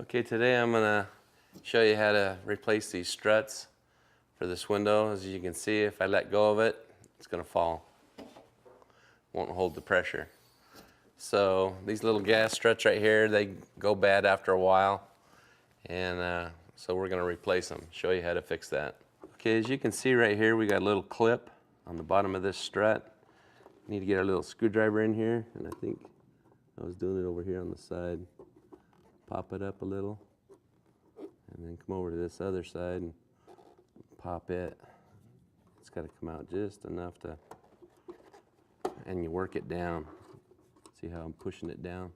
Okay, today I'm gonna show you how to replace these struts for this window. As you can see, if I let go of it, it's gonna fall. Won't hold the pressure. So these little gas struts right here, they go bad after a while. And so we're gonna replace them. Show you how to fix that. Okay, as you can see right here, we got a little clip on the bottom of this strut. Need to get our little screwdriver in here, and I think I was doing it over here on the side. Pop it up a little, and then come over to this other side and pop it. It's got to come out just enough to, and you work it down. See how I'm pushing it down?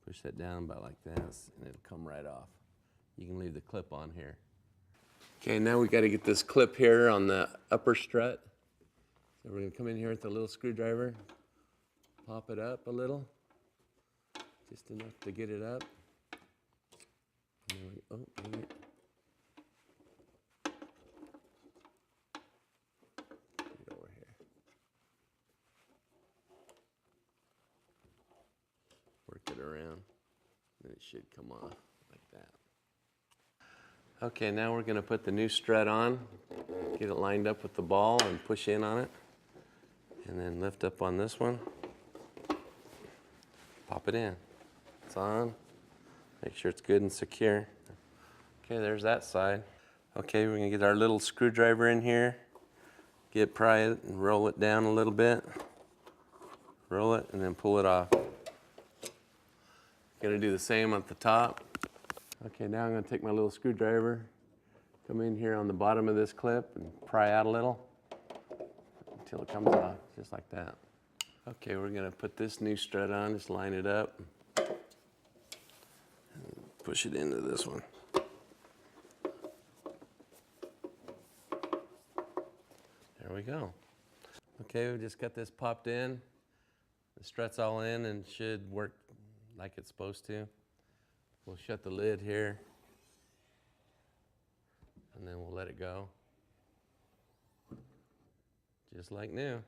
Push that down about like this, and it'll come right off. You can leave the clip on here. Okay, now we got to get this clip here on the upper strut. So we're going to come in here with the little screwdriver, pop it up a little, just enough to get it up. And then we, oh, dang it. Get it over here. Work it around, and it should come off like that. Okay, now we're going to put the new strut on, get it lined up with the ball and push in on it. And then lift up on this one, pop it in. It's on. Make sure it's good and secure. Okay, there's that side. Okay, we're gonna get our little screwdriver in here, pry it and roll it down a little bit. Roll it and then pull it off. Gonna do the same at the top. Okay, now I'm gonna take my little screwdriver, come in here on the bottom of this clip and pry out a little until it comes off, just like that. Okay, we're gonna put this new strut on, just line it up. Push it into this one. There we go. Okay, we just got this popped in. The strut's all in and should work like it's supposed to. We'll shut the lid here, and then we'll let it go. Just like new.